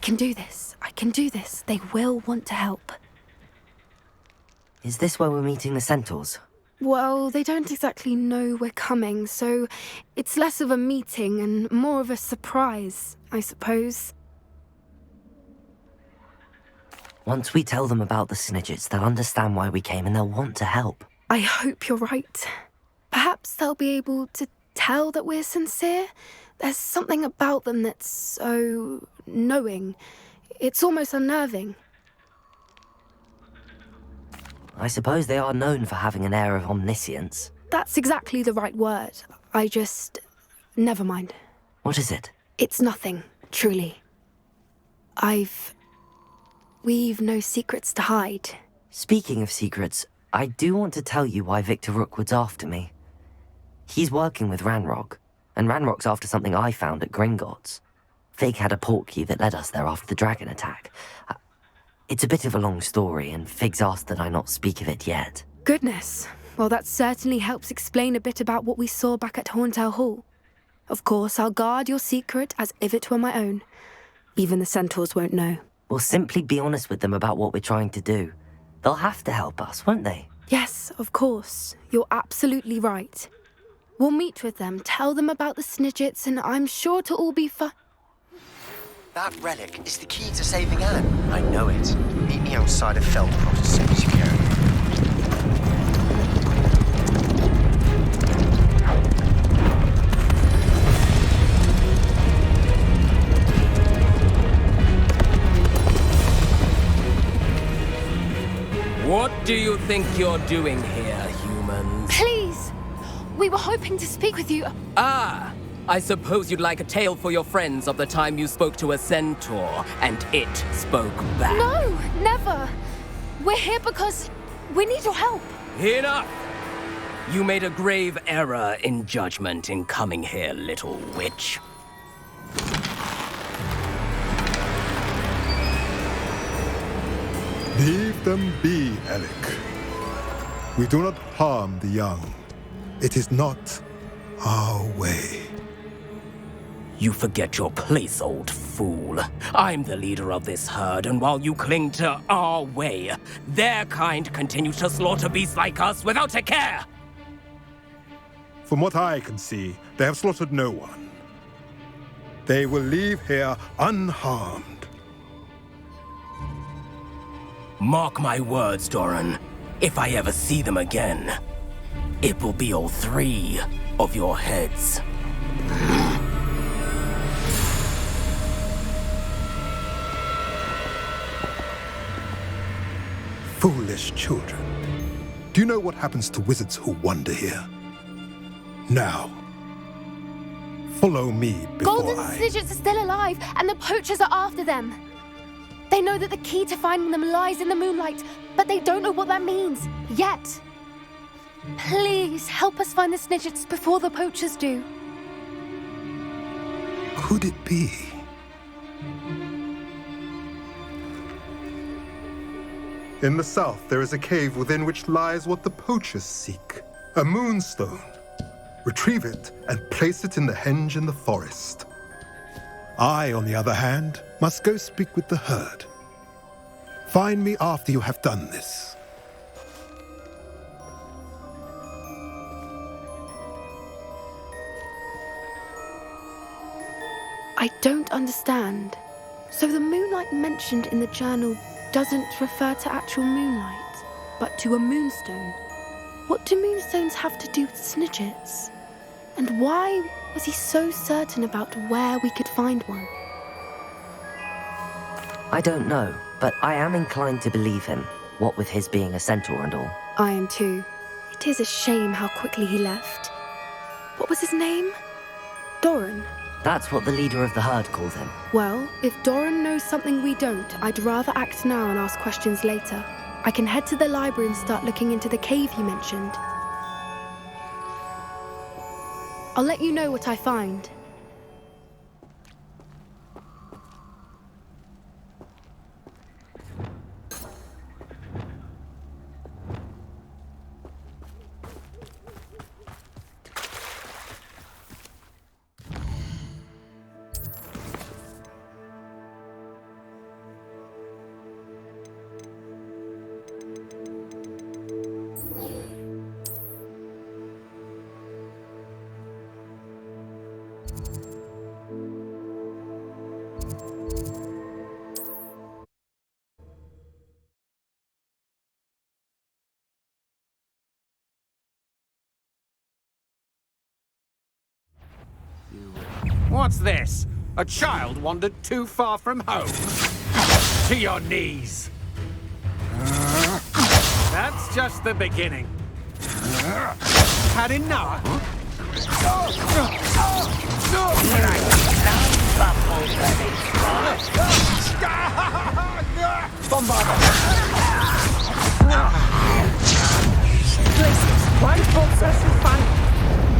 can do this. I can do this. They will want to help. Is this where we're meeting the centaurs? Well, they don't exactly know we're coming, so it's less of a meeting and more of a surprise, I suppose. Once we tell them about the SNIDGETs, they'll understand why we came and they'll want to help. I hope you're right. Perhaps they'll be able to tell that we're sincere. There's something about them that's so knowing. It's almost unnerving. I suppose they are known for having an air of omniscience. That's exactly the right word. Never mind. What is it? It's nothing, truly. We've no secrets to hide. Speaking of secrets, I do want to tell you why Victor Rookwood's after me. He's working with Ranrock, and Ranrock's after something I found at Gringotts. Fig had a portkey that led us there after the dragon attack. It's a bit of a long story, and Fig's asked that I not speak of it yet. Goodness. Well, that certainly helps explain a bit about what we saw back at Horntail Hall. Of course, I'll guard your secret as if it were my own. Even the centaurs won't know. We'll simply be honest with them about what we're trying to do. They'll have to help us, won't they? Yes, of course. You're absolutely right. We'll meet with them, tell them about the SNIDGETs, and I'm sure to all be That relic is the key to saving Anne. I know it. Meet me outside of Feldcroft as soon as you can. What do you think you're doing here, humans? Please! We were hoping to speak with you. Ah! I suppose you'd like a tale for your friends of the time you spoke to a centaur, and it spoke back. No, never. We're here because we need your help. Enough! You made a grave error in judgment in coming here, little witch. Leave them be, Alec. We do not harm the young. It is not our way. You forget your place, old fool. I'm the leader of this herd, and while you cling to our way, their kind continue to slaughter beasts like us without a care! From what I can see, they have slaughtered no one. They will leave here unharmed. Mark my words, Doran. If I ever see them again, it will be all 3 of your heads. Foolish children. Do you know what happens to wizards who wander here? Now, follow me before Golden SNIDGETs are still alive, and the poachers are after them. They know that the key to finding them lies in the moonlight, but they don't know what that means, yet. Please, help us find the SNIDGETs before the poachers do. Could it be? In the south, there is a cave within which lies what the poachers seek. A moonstone. Retrieve it and place it in the henge in the forest. I, on the other hand, must go speak with the herd. Find me after you have done this. I don't understand. So the moonlight mentioned in the journal doesn't refer to actual moonlight, but to a moonstone. What do moonstones have to do with SNIDGETs? And why was he so certain about where we could find one? I don't know, but I am inclined to believe him, what with his being a centaur and all. I am too. It is a shame how quickly he left. What was his name? Doran. That's what the leader of the herd called him. Well, if Doran knows something we don't, I'd rather act now and ask questions later. I can head to the library and start looking into the cave you mentioned. I'll let you know what I find. What's this? A child wandered too far from home. To your knees. That's just the beginning. Had enough?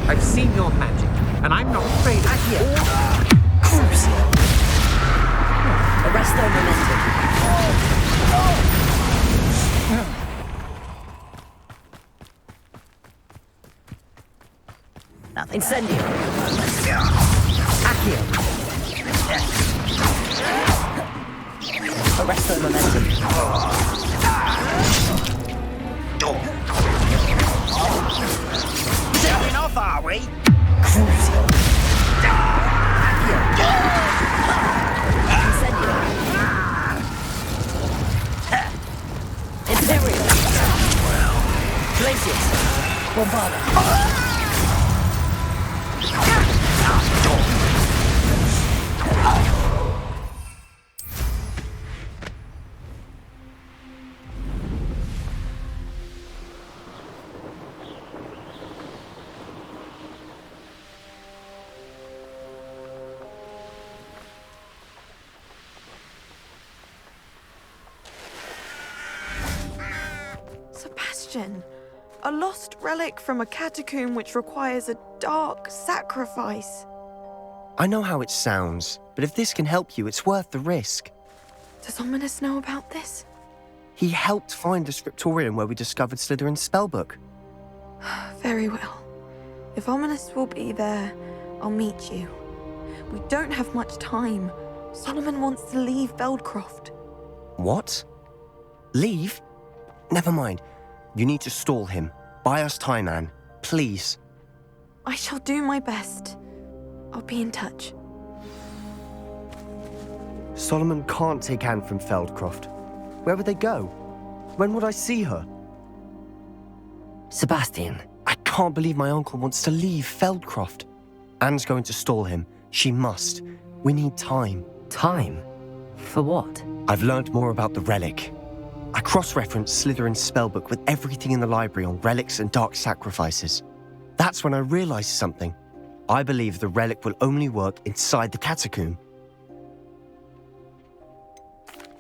I've seen your magic, and I'm not afraid of it. Crucial. Arrest their momentum. Incendio. Accio. Arrest their momentum. Taking off, are we? Crucial. Incendio. Imperial. Glacius. Bombarda. Sebastian, a lost relic from a catacomb which requires a dark sacrifice. I know how it sounds, but if this can help you, it's worth the risk. Does Ominous know about this? He helped find the scriptorium where we discovered Slytherin's spellbook. Very well. If Ominous will be there, I'll meet you. We don't have much time. Solomon wants to leave Beldcroft. What? Leave? Never mind. You need to stall him. Buy us time, Anne. Please. I shall do my best. I'll be in touch. Solomon can't take Anne from Feldcroft. Where would they go? When would I see her? Sebastian. I can't believe my uncle wants to leave Feldcroft. Anne's going to stall him. She must. We need time. Time? For what? I've learned more about the relic. I cross-referenced Slytherin's spellbook with everything in the library on relics and dark sacrifices. That's when I realized something. I believe the relic will only work inside the catacomb.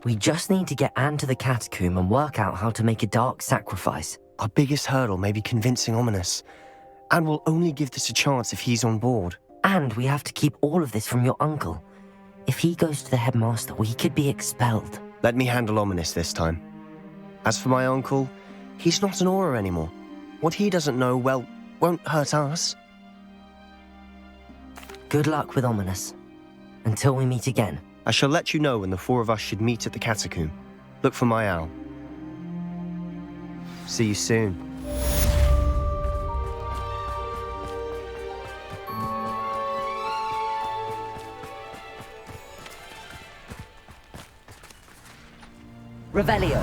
We just need to get Anne to the catacomb and work out how to make a dark sacrifice. Our biggest hurdle may be convincing Ominous. And we'll only give this a chance if he's on board. And we have to keep all of this from your uncle. If he goes to the headmaster, we could be expelled. Let me handle Ominous this time. As for my uncle, he's not an Auror anymore. What he doesn't know, well, won't hurt us. Good luck with Ominous. Until we meet again. I shall let you know when the four of us should meet at the catacomb. Look for my owl. See you soon. Revelio.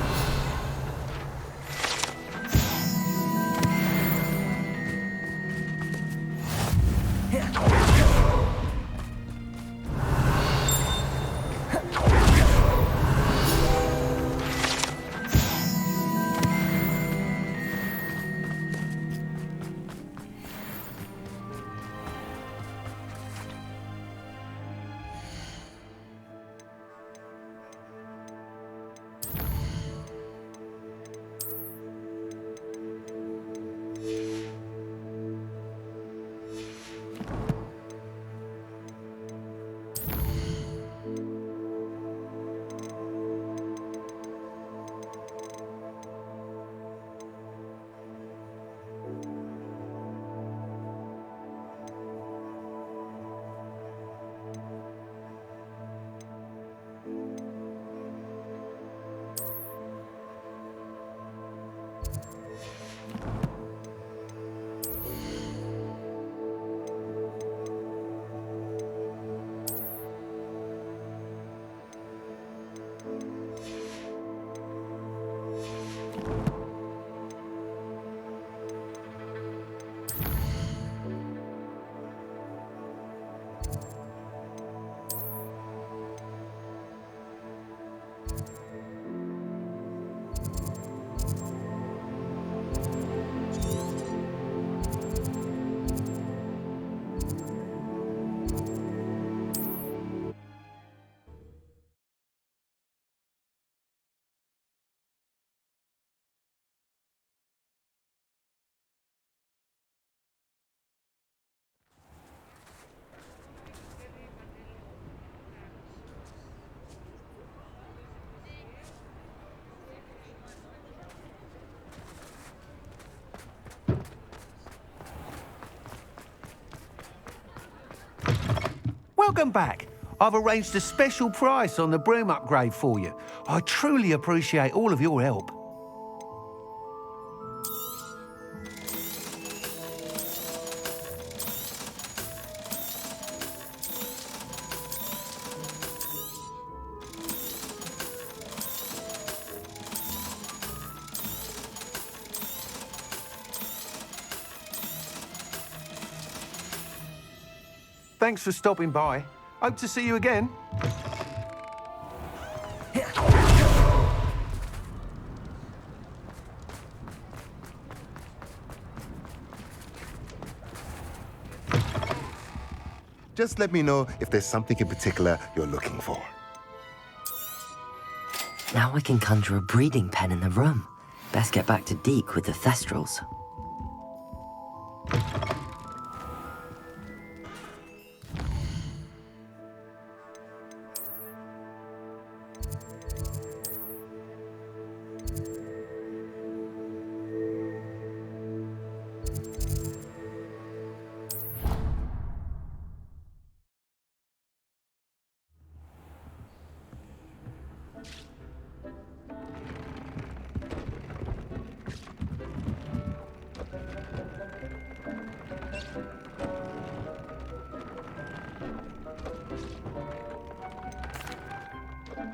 Welcome back. I've arranged a special price on the broom upgrade for you. I truly appreciate all of your help. Thanks for stopping by. Hope to see you again. Just let me know if there's something in particular you're looking for. Now I can conjure a breeding pen in the room. Best get back to Deke with the Thestrals.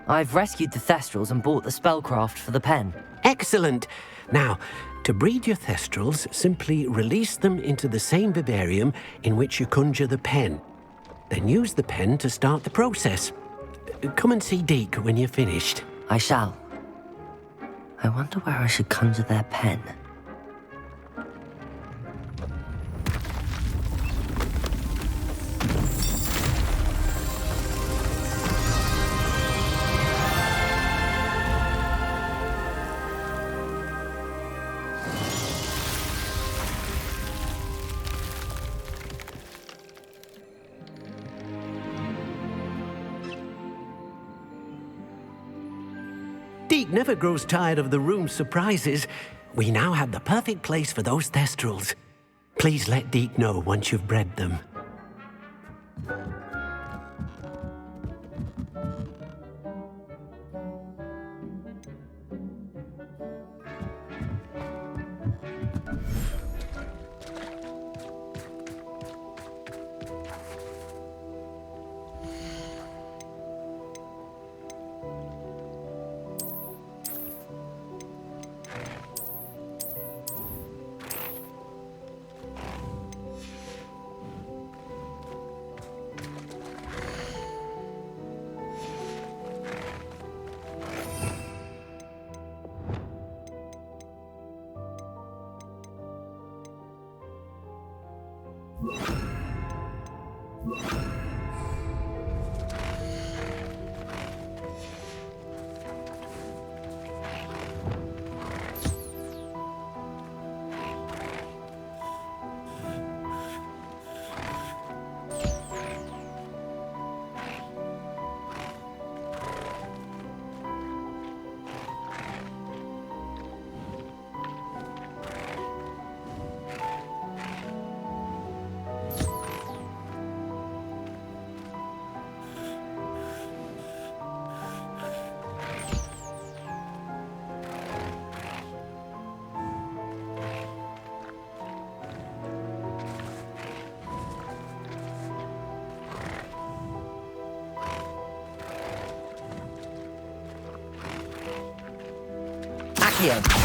I've rescued the Thestrals and bought the spellcraft for the pen. Excellent. Now, to breed your Thestrals, simply release them into the same vivarium in which you conjure the pen. Then use the pen to start the process. Come and see Deke when you're finished. I shall. I wonder where I should conjure their pen. Deke never grows tired of the room's surprises. We now have the perfect place for those Thestrals. Please let Deke know once you've bred them. Accio.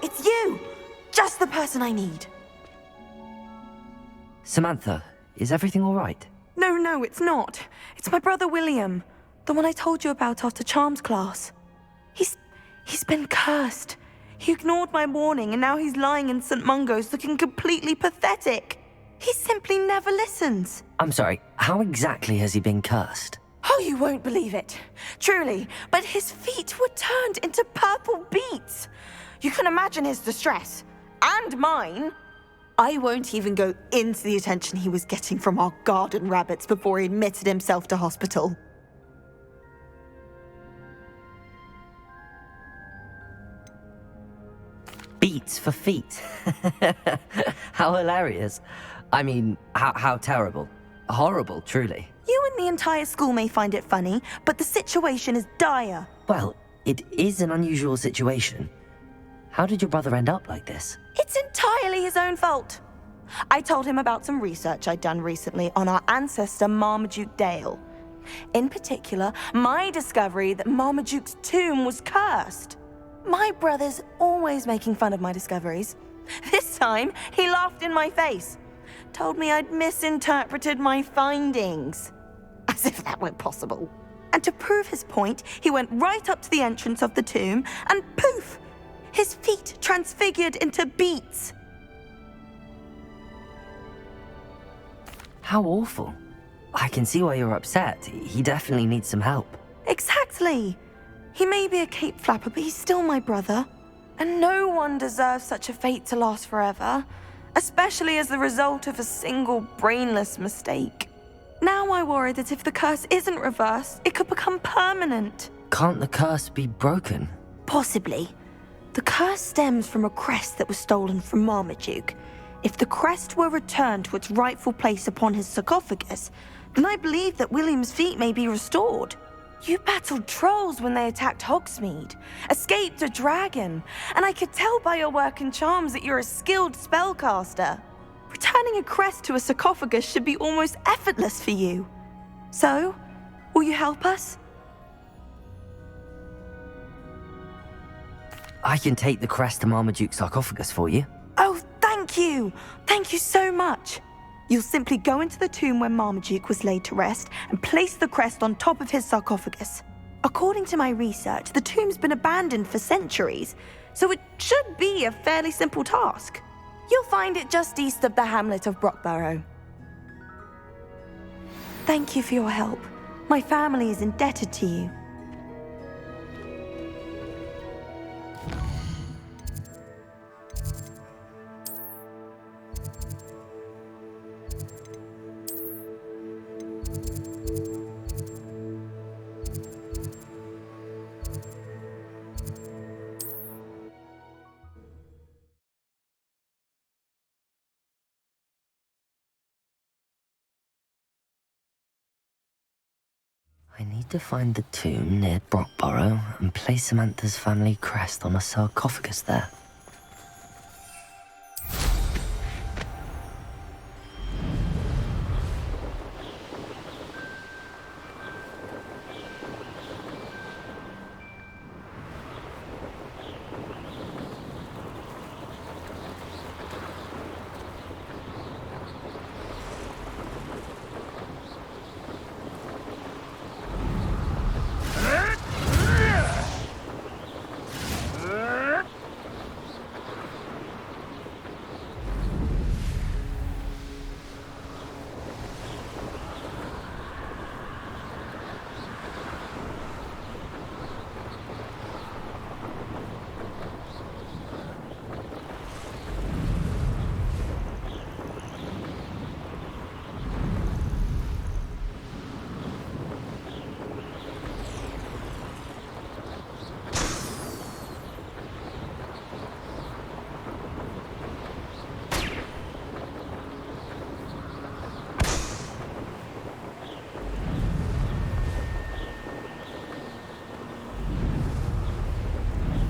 it's you! Just the person I need. Samantha, is everything all right? No, it's not. It's my brother William, the one I told you about after Charms class. He's been cursed. He ignored my warning and now he's lying in St. Mungo's looking completely pathetic. He simply never listens. I'm sorry, how exactly has he been cursed? Oh, you won't believe it. Truly, but his feet were turned into purple beets. You can imagine his distress. And mine. I won't even go into the attention he was getting from our garden rabbits before he admitted himself to hospital. Beats for feet. How hilarious. I mean, how terrible. Horrible, truly. You and the entire school may find it funny, but the situation is dire. Well, it is an unusual situation. How did your brother end up like this? It's entirely his own fault. I told him about some research I'd done recently on our ancestor Marmaduke Dale. In particular, my discovery that Marmaduke's tomb was cursed. My brother's always making fun of my discoveries. This time, he laughed in my face. Told me I'd misinterpreted my findings. As if that were possible. And to prove his point, he went right up to the entrance of the tomb and poof! His feet transfigured into beets. How awful. I can see why you're upset. He definitely needs some help. Exactly. He may be a cape flapper, but he's still my brother. And no one deserves such a fate to last forever, especially as the result of a single brainless mistake. Now I worry that if the curse isn't reversed, it could become permanent. Can't the curse be broken? Possibly. The curse stems from a crest that was stolen from Marmaduke. If the crest were returned to its rightful place upon his sarcophagus, then I believe that William's feet may be restored. You battled trolls when they attacked Hogsmeade, escaped a dragon, and I could tell by your work and charms that you're a skilled spellcaster. Returning a crest to a sarcophagus should be almost effortless for you. So, will you help us? I can take the crest to Marmaduke's sarcophagus for you. Oh, thank you! Thank you so much! You'll simply go into the tomb where Marmaduke was laid to rest and place the crest on top of his sarcophagus. According to my research, the tomb's been abandoned for centuries, so it should be a fairly simple task. You'll find it just east of the hamlet of Brockborough. Thank you for your help. My family is indebted to you. I need to find the tomb near Brockborough and place Samantha's family crest on a sarcophagus there.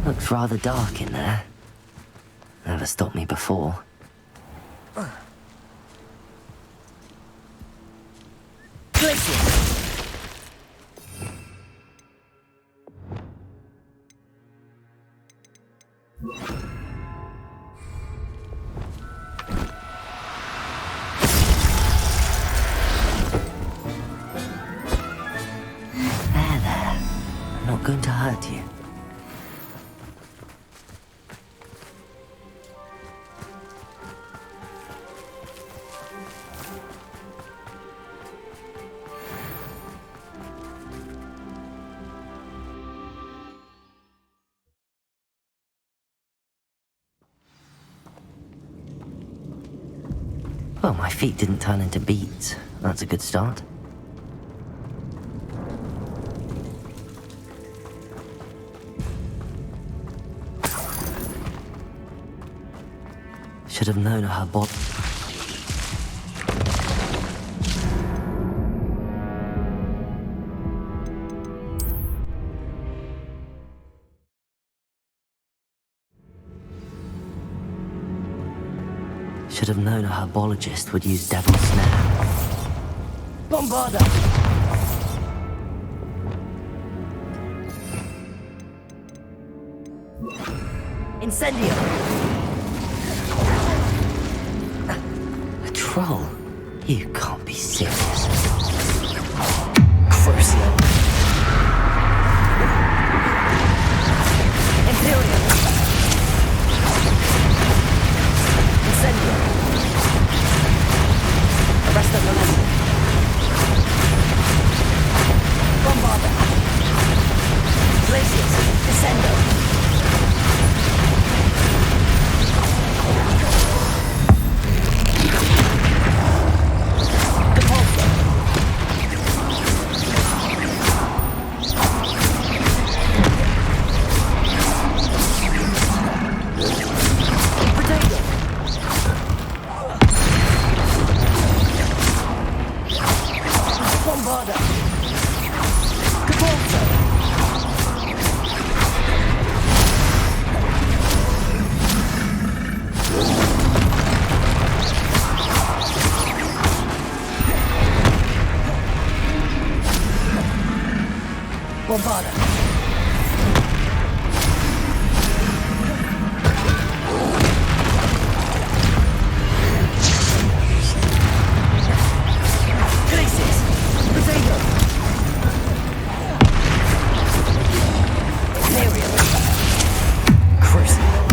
Looks rather dark in there. Never stopped me before. going to hurt you. Well, my feet didn't turn into beads. That's a good start. Should have known her body. Should have known a herbologist would use devil's snare. Bombarda! Incendio! A troll? You can't be serious. Crucio! Imperial! Incendio! Arrest the momentum. Bombarda! Glacius! Descendo! Bombarda! Glacius! Potato! Imperial! Crucible!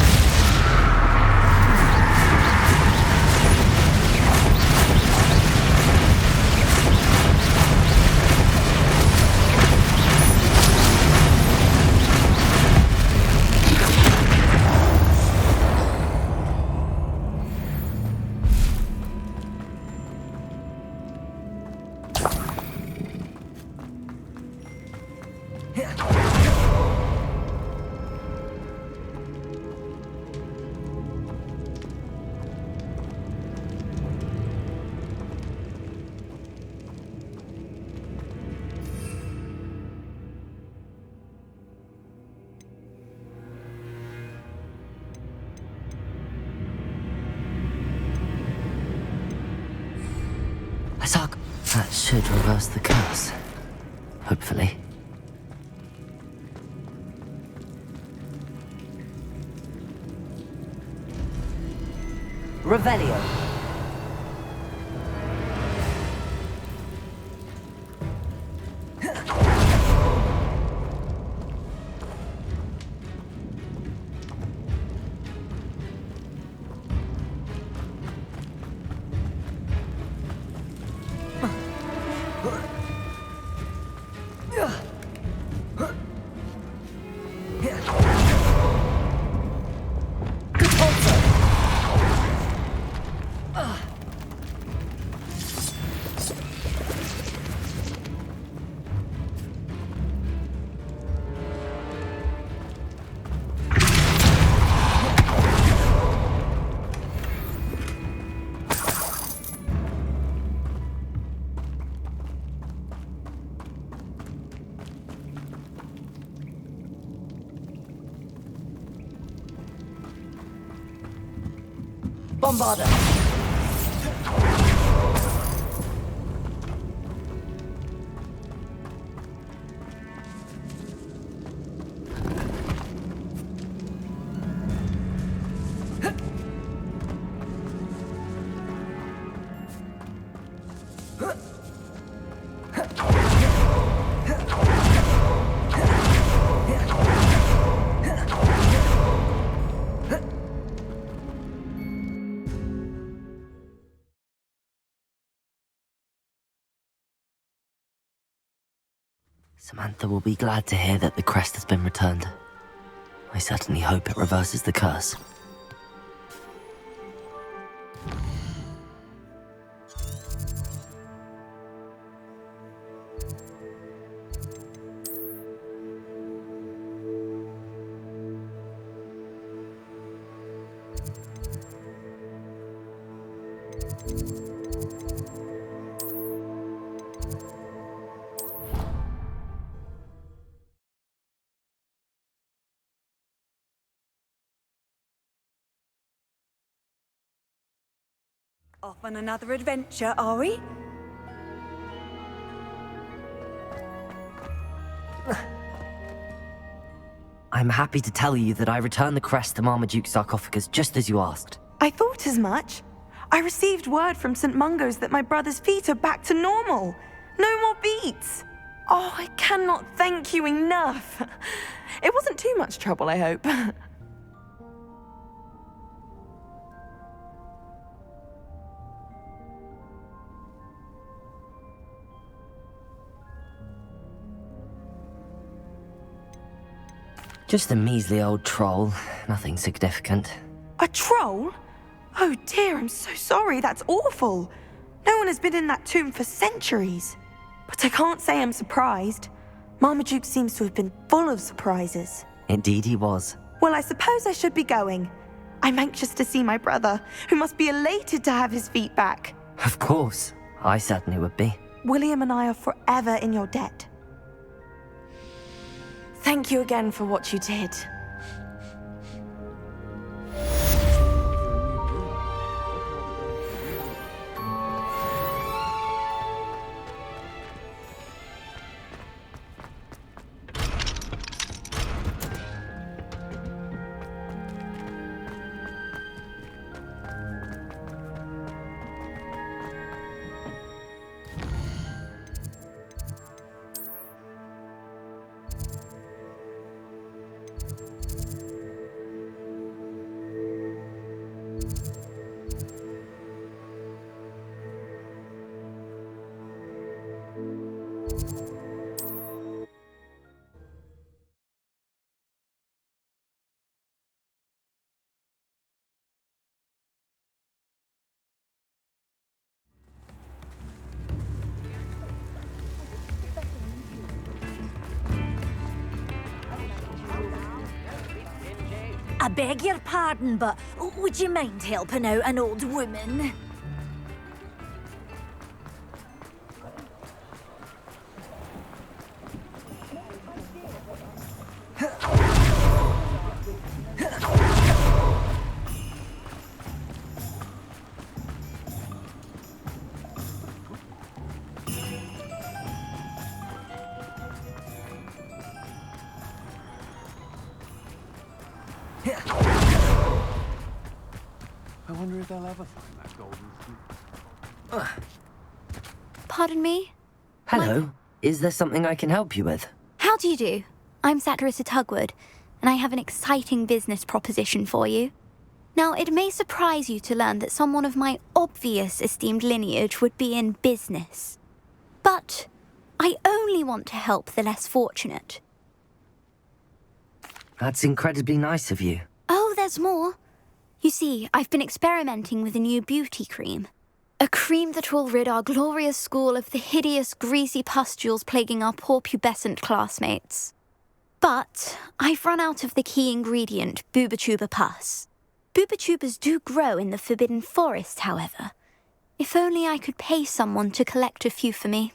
That should reverse the curse. Hopefully. Revelio. Bombarda! Samantha will be glad to hear that the crest has been returned. I certainly hope it reverses the curse. Off on another adventure, are we? I'm happy to tell you that I returned the crest to Marmaduke's sarcophagus just as you asked. I thought as much. I received word from St. Mungo's that my brother's feet are back to normal. No more beats. Oh, I cannot thank you enough. It wasn't too much trouble, I hope. Just a measly old troll, nothing significant. A troll? Oh dear, I'm so sorry, that's awful. No one has been in that tomb for centuries. But I can't say I'm surprised. Marmaduke seems to have been full of surprises. Indeed he was. Well, I suppose I should be going. I'm anxious to see my brother, who must be elated to have his feet back. Of course, I certainly would be. William and I are forever in your debt. Thank you again for what you did. I beg your pardon, but would you mind helping out an old woman? I wonder if they'll ever find that golden key. Pardon me? Hello, is there something I can help you with? How do you do? I'm Satirissa Tugwood, and I have an exciting business proposition for you. Now, it may surprise you to learn that someone of my obvious esteemed lineage would be in business. But I only want to help the less fortunate. That's incredibly nice of you. Oh, there's more. You see, I've been experimenting with a new beauty cream. A cream that will rid our glorious school of the hideous, greasy pustules plaguing our poor pubescent classmates. But I've run out of the key ingredient, Booba-Tuba pus. Booba-Tubas do grow in the Forbidden Forest, however. If only I could pay someone to collect a few for me.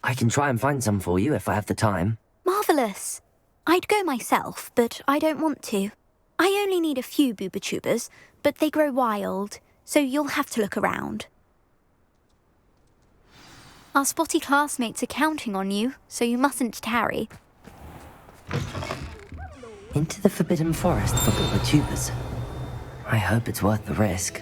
I can try and find some for you if I have the time. Marvellous. I'd go myself, but I don't want to. I only need a few Booba-Tubas, but they grow wild, so you'll have to look around. Our spotty classmates are counting on you, so you mustn't tarry. Into the Forbidden Forest for Booba-Tubas. I hope it's worth the risk.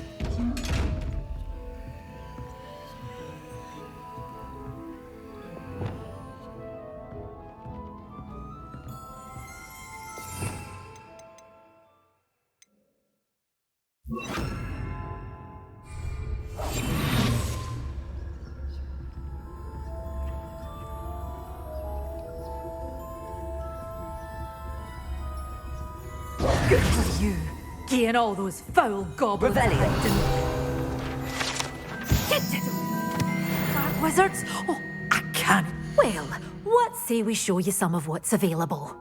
Good for you. Getting all those foul goblins. Get to them! Dark wizards? Oh, I can't. Well, what say we show you some of what's available?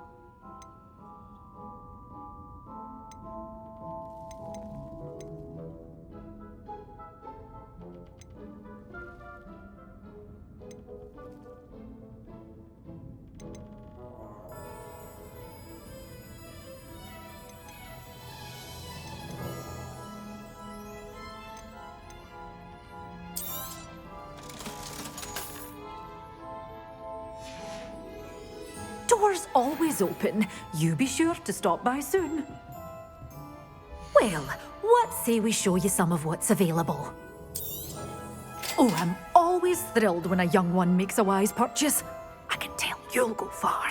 Doors always open. You be sure to stop by soon. Well, what say we show you some of what's available? Oh, I'm always thrilled when a young one makes a wise purchase. I can tell you'll go far.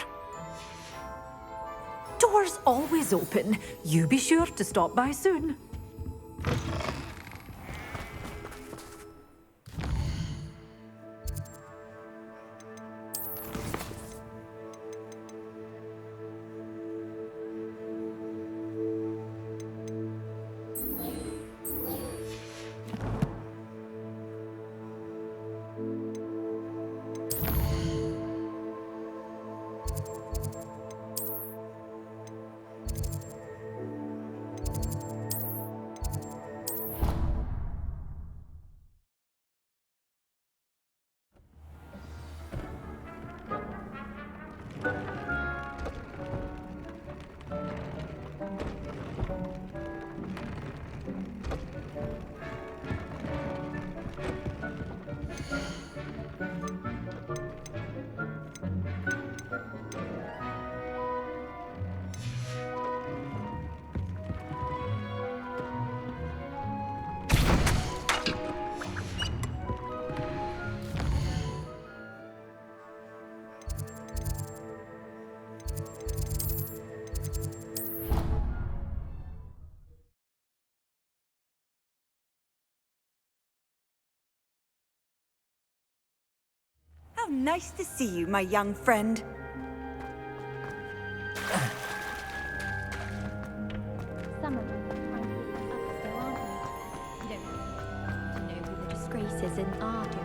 Doors always open. You be sure to stop by soon. How nice to see you, my young friend. Some of them are trying to up still, aren't they? You don't need to know who the disgraces in are, do you?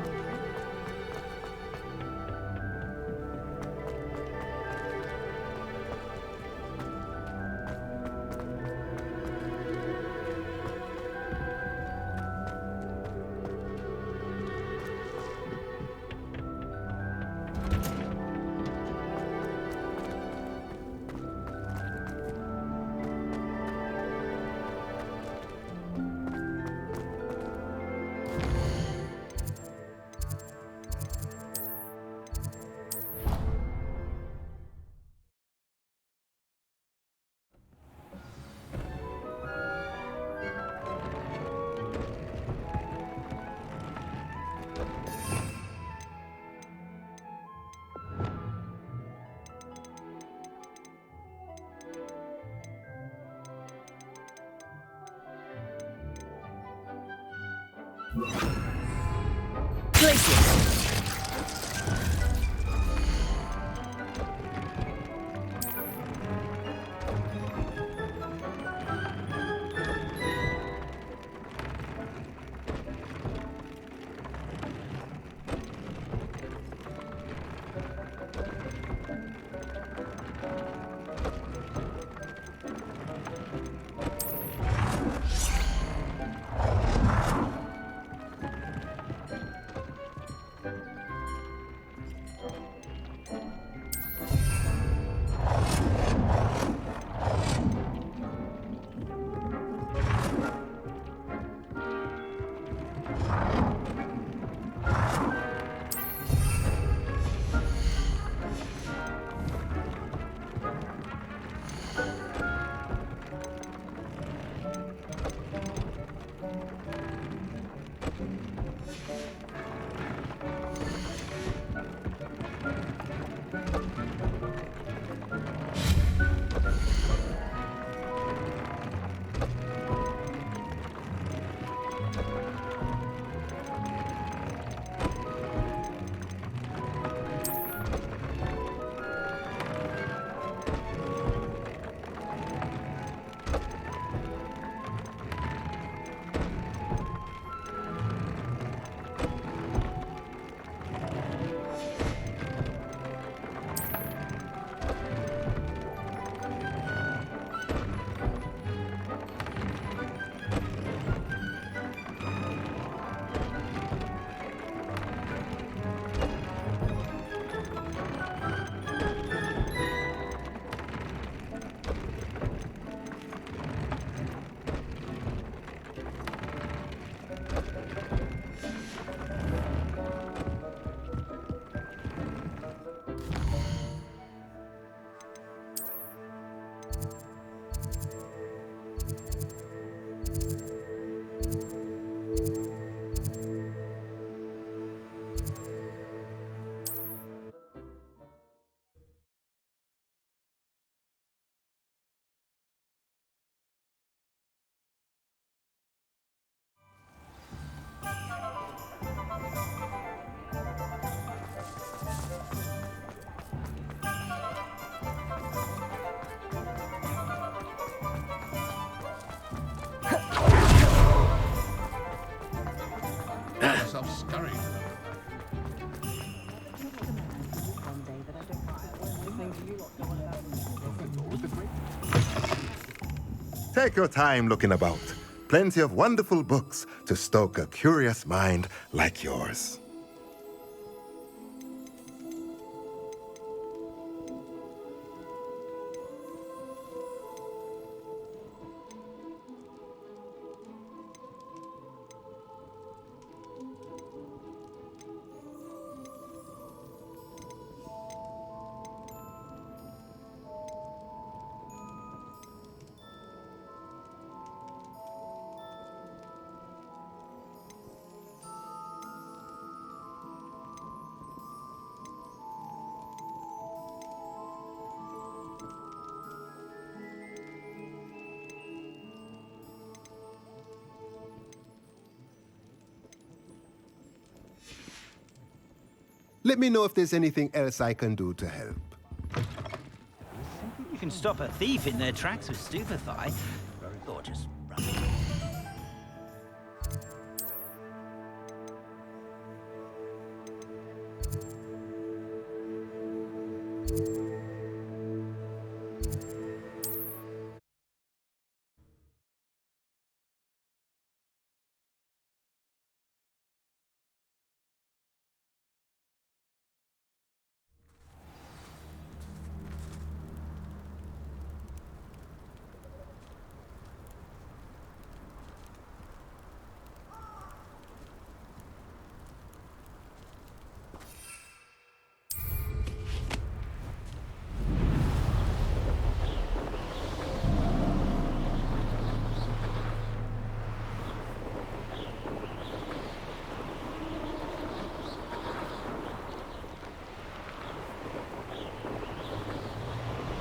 Take your time looking about. Plenty of wonderful books to stoke a curious mind like yours. Let me know if there's anything else I can do to help. You can stop a thief in their tracks with Stupefy. Or just run.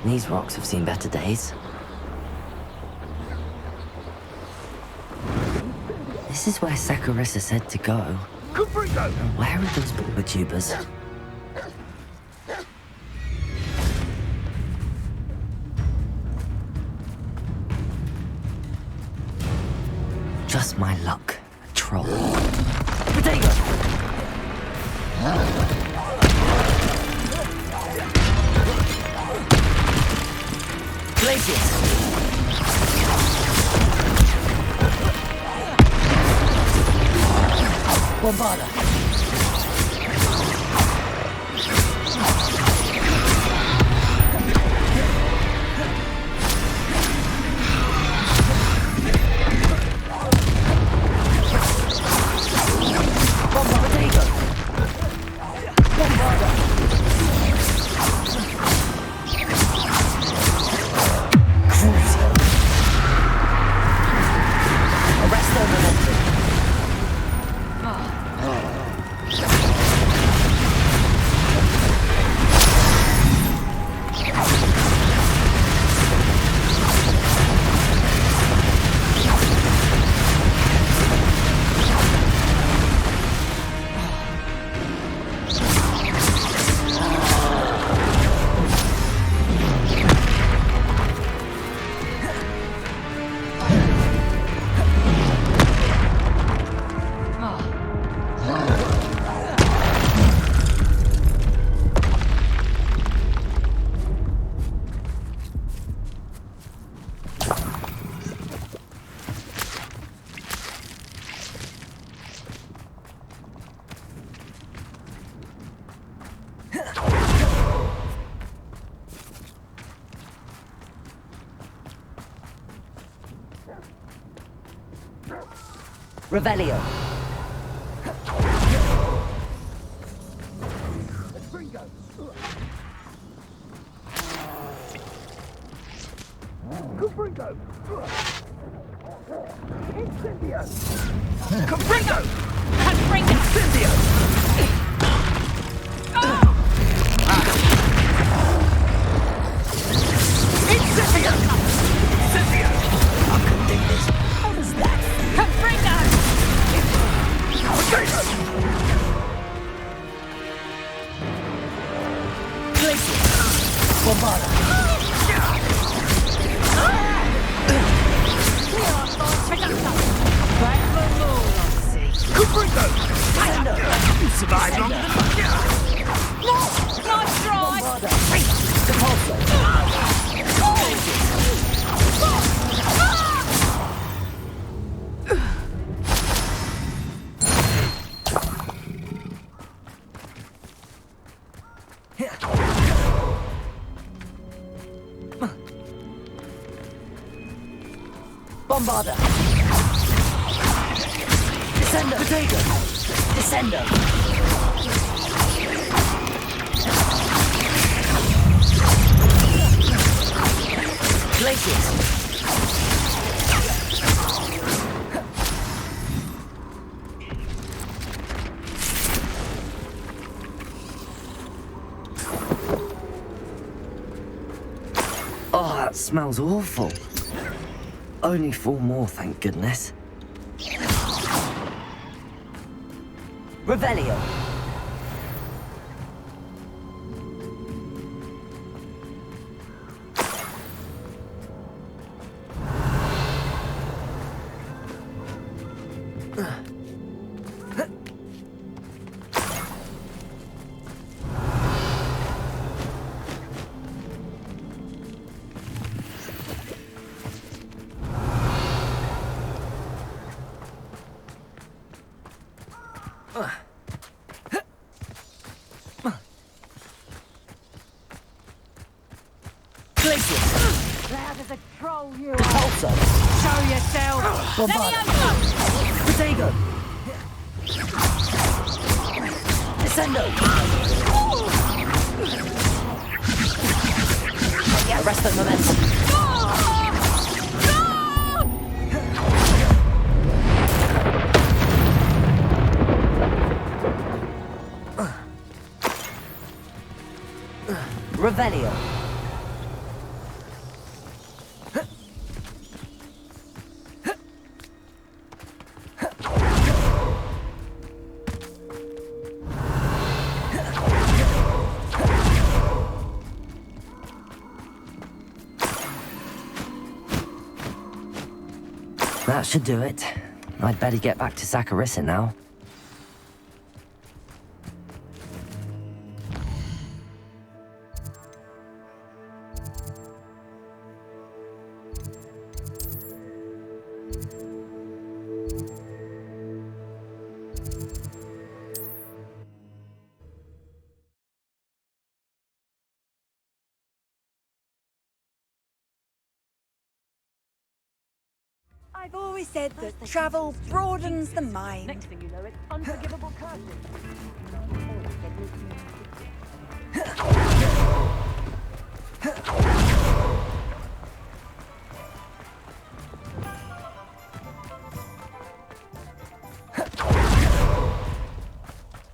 These rocks have seen better days. This is where Saccharissa said to go. Where are those booba-tubers? Just my luck. A troll. Potato! Glacius! Bombarda! Bombarda! Bombarda! Revelio. Confringo! Incendio! Confringo! Confringo! Incendio! Incendio! Incendio! I couldn't do this. How does that feel? Confringo! Potato! Glacius! Bombarda! Confringo! You survived longer than me! No! Nice try! Depulso! Bombarder! Descender! Potato! Descender! Glaciers! Oh, that smells awful. Only 4 more, thank goodness. Revelio. Loud as a troll, you are. Tulsa. Show yourself. Bombarda. Potato. Descendo. Yeah, rest the momentum. Revelio. That should do it. I'd better get back to Saccharissa now. I've always said that travel broadens the mind. Next thing you know, it's unforgivable curses.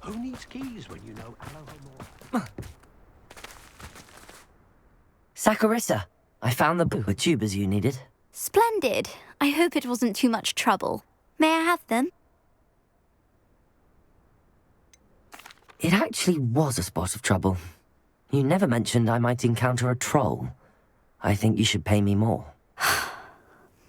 Who needs keys when you know Alohomore? Saccharissa, I found the tubers you needed. Splendid. I hope it wasn't too much trouble. May I have them? It actually was a spot of trouble. You never mentioned I might encounter a troll. I think you should pay me more.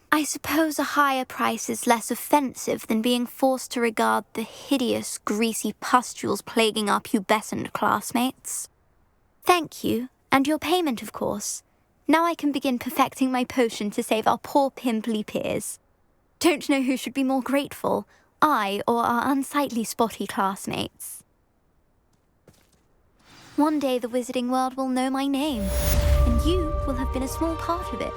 I suppose a higher price is less offensive than being forced to regard the hideous, greasy pustules plaguing our pubescent classmates. Thank you, and your payment, of course. Now I can begin perfecting my potion to save our poor pimply peers. Don't know who should be more grateful, I or our unsightly spotty classmates. One day the wizarding world will know my name, and you will have been a small part of it.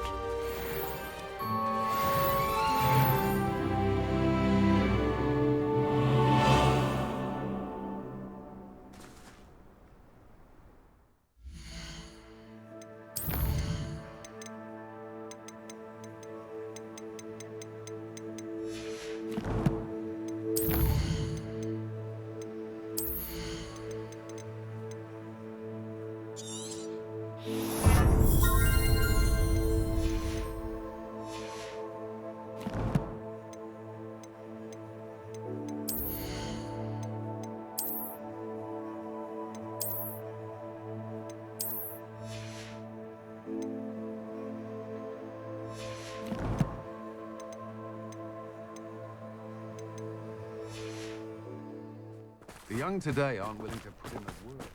The young today aren't willing to put in the work.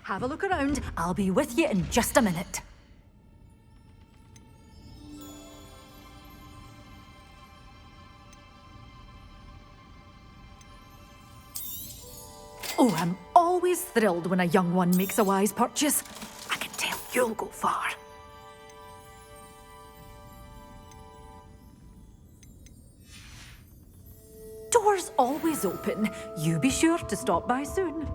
Have a look around. I'll be with you in just a minute. Oh, I'm always thrilled when a young one makes a wise purchase. I can tell you'll go far. Doors always open. You be sure to stop by soon.